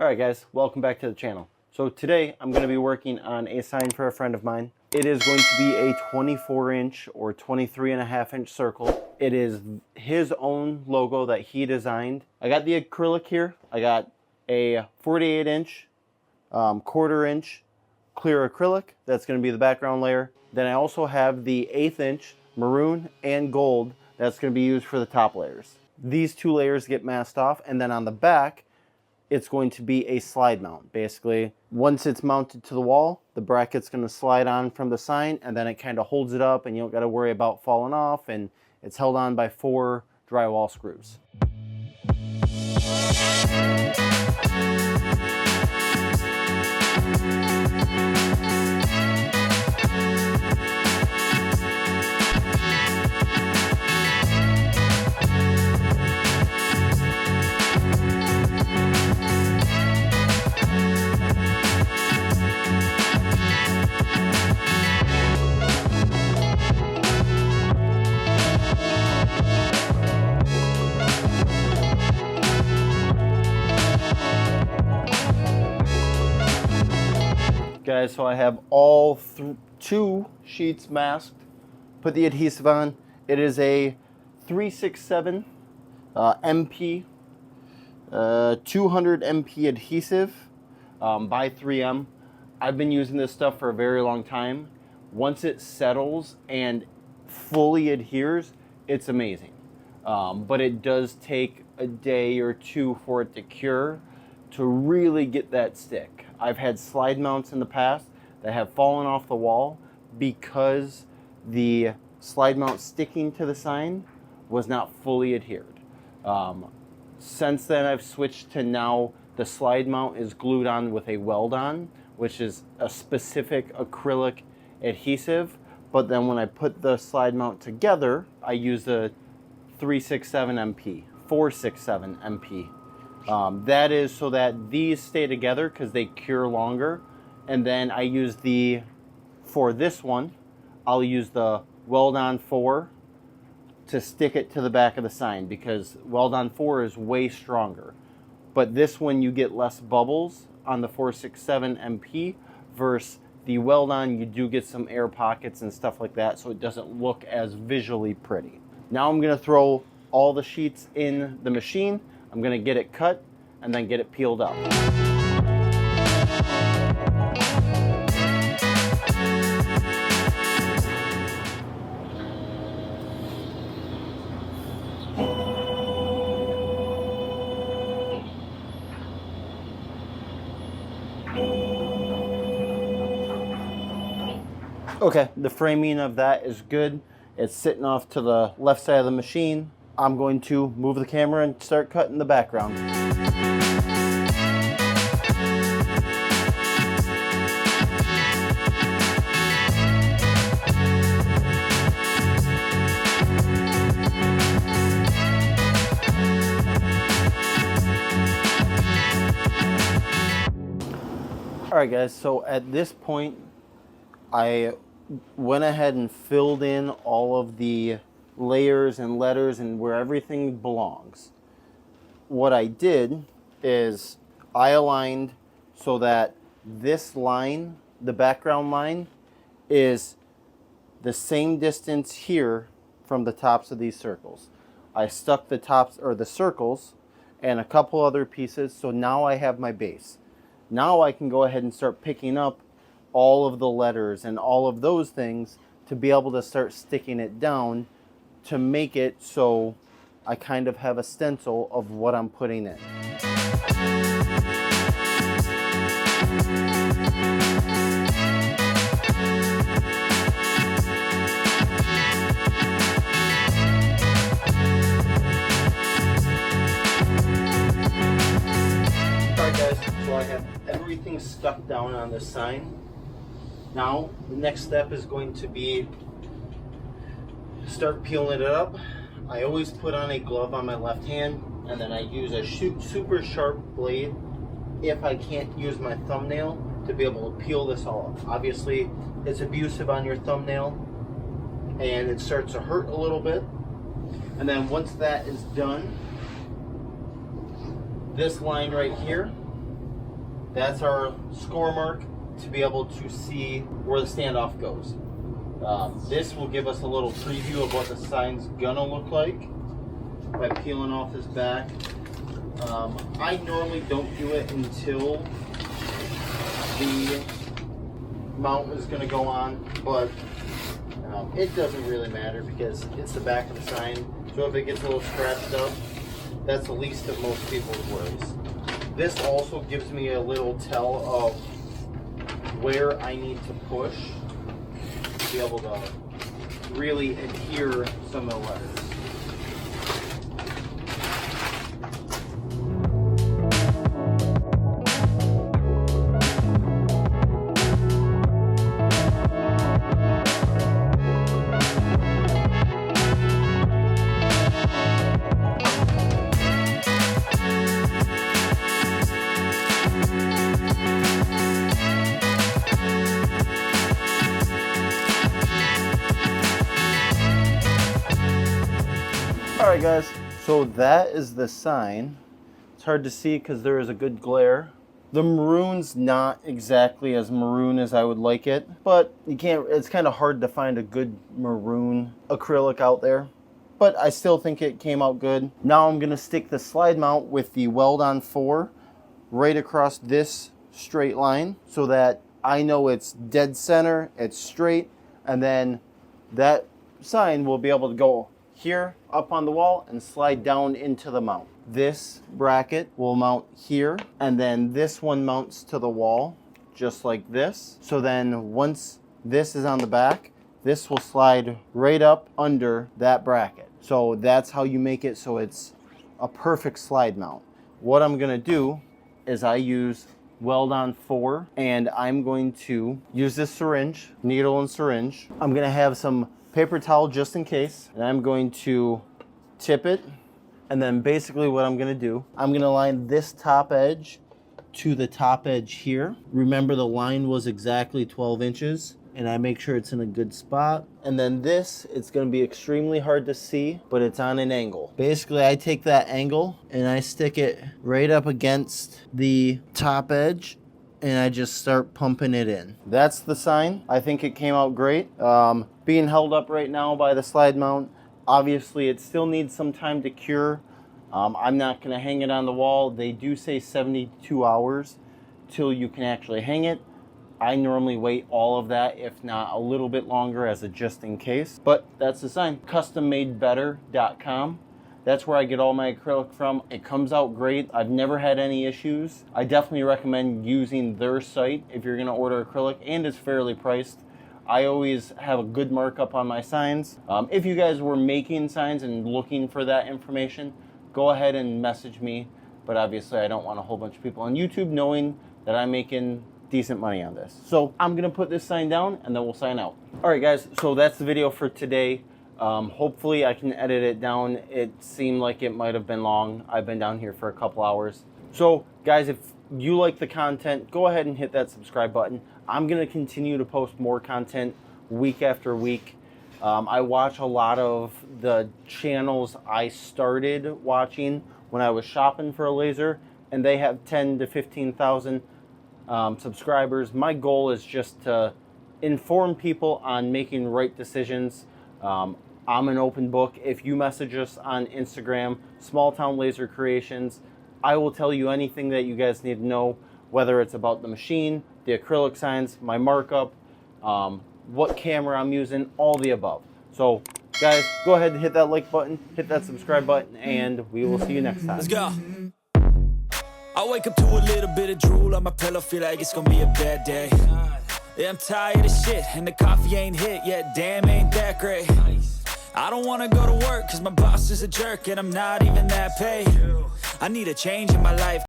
Alright guys, welcome back to the channel. So today I'm going to be working on a sign for a friend of mine. It is going to be a 24-inch or 23.5-inch circle. It is his own logo that he designed. I got the acrylic here. I got a 48-inch, quarter-inch clear acrylic. That's going to be the background layer. Then I also have the 1/8-inch maroon and gold. That's going to be used for the top layers. These two layers get masked off, and then on the back it's going to be a slide mount. Basically, once it's mounted to the wall, the bracket's going to slide on from the sign, and then it kind of holds it up, and you don't got to worry about falling off, and it's held on by 4 drywall screws. Guys, so I have all 2 sheets masked. Put the adhesive on. It is a 367 MP 200 MP adhesive by 3M. I've been using this stuff for a very long time. Once it settles and fully adheres, it's amazing. But it does take a day or 2 for it to cure to really get that stick. I've had slide mounts in the past that have fallen off the wall because the slide mount sticking to the sign was not fully adhered. Since then, I've switched to now the slide mount is glued on with a weld on, which is a specific acrylic adhesive. But then when I put the slide mount together, I use the 367 MP, 467 MP. That is so that these stay together because they cure longer. And then I use for this one, I'll use the weld-on 4 to stick it to the back of the sign because weld-on 4 is way stronger. But this one you get less bubbles on the 467 MP versus the weld-on, you do get some air pockets and stuff like that, so it doesn't look as visually pretty. Now I'm going to throw all the sheets in the machine. I'm going to get it cut and then get it peeled up. Okay, the framing of that is good. It's sitting off to the left side of the machine. I'm going to move the camera and start cutting the background. Alright guys, so at this point I went ahead and filled in all of the layers and letters and where everything belongs. What I did is I aligned so that this line, the background line, is the same distance here from the tops of these circles. I stuck the tops or the circles and a couple other pieces, so now I have my base. Now I can go ahead and start picking up all of the letters and all of those things to be able to start sticking it down to make it so I kind of have a stencil of what I'm putting in. Alright guys, so I have everything stuck down on this sign. Now the next step is going to be start peeling it up. I always put on a glove on my left hand, and then I use a super sharp blade if I can't use my thumbnail to be able to peel this all up. Obviously it's abusive on your thumbnail and it starts to hurt a little bit. And then once that is done, this line right here That's our score mark to be able to see where the standoff goes. This will give us a little preview of what the sign's gonna look like by peeling off this back. I normally don't do it until the mount is gonna go on, but it doesn't really matter because it's the back of the sign. So if it gets a little scratched up, that's the least of most people's worries. This also gives me a little tell of where I need to push to be able to really adhere some of the letters. Alright guys, so that is the sign. It's hard to see because there is a good glare. The maroon's not exactly as maroon as I would like it, but you can't, it's kind of hard to find a good maroon acrylic out there. But I still think it came out good. Now I'm going to stick the slide mount with the weld-on 4 right across this straight line so that I know it's dead center, it's straight, and then that sign will be able to go here up on the wall and slide down into the mount. This bracket will mount here, and then this one mounts to the wall just like this. So then once this is on the back, this will slide right up under that bracket. So that's how you make it so it's a perfect slide mount. What I'm gonna do is I use weld-on 4, and I'm going to use this syringe, needle and syringe. I'm gonna have some paper towel just in case, and I'm going to tip it, and then basically what I'm gonna do, I'm gonna line this top edge to the top edge here. Remember the line was exactly 12 inches, and I make sure it's in a good spot. And then this, it's gonna be extremely hard to see, but it's on an angle. Basically, I take that angle and I stick it right up against the top edge, and I just start pumping it in. That's the sign. I think it came out great. Being held up right now by the slide mount. Obviously, it still needs some time to cure. I'm not gonna hang it on the wall. They do say 72 hours till you can actually hang it. I normally wait all of that, if not a little bit longer as a just in case. But that's the sign. CustomMadeBetter.com. That's where I get all my acrylic from. It comes out great. I've never had any issues. I definitely recommend using their site if you're gonna order acrylic, and it's fairly priced. I always have a good markup on my signs. If you guys were making signs and looking for that information, go ahead and message me. But obviously I don't want a whole bunch of people on YouTube knowing that I'm making decent money on this. So I'm gonna put this sign down and then we'll sign out. All right guys, so that's the video for today. Hopefully I can edit it down. It seemed like it might have been long. I've been down here for a couple hours. So guys, if you like the content, go ahead and hit that subscribe button. I'm gonna continue to post more content week after week. I watch a lot of the channels I started watching when I was shopping for a laser, and they have 10 to 15,000 subscribers. My goal is just to inform people on making right decisions. I'm an open book. If you message us on Instagram, Smalltownlasercreations, I will tell you anything that you guys need to know, whether it's about the machine, the acrylic signs, my markup, what camera I'm using, all the above. So guys, go ahead and hit that like button, hit that subscribe button, and we will see you next time. Let's go. I wake up to a little bit of drool on my pillow, feel like it's gonna be a bad day. Yeah, I'm tired of shit, and the coffee ain't hit yet, damn, ain't that great. I don't wanna go to work, cause my boss is a jerk, and I'm not even that paid. I need a change in my life.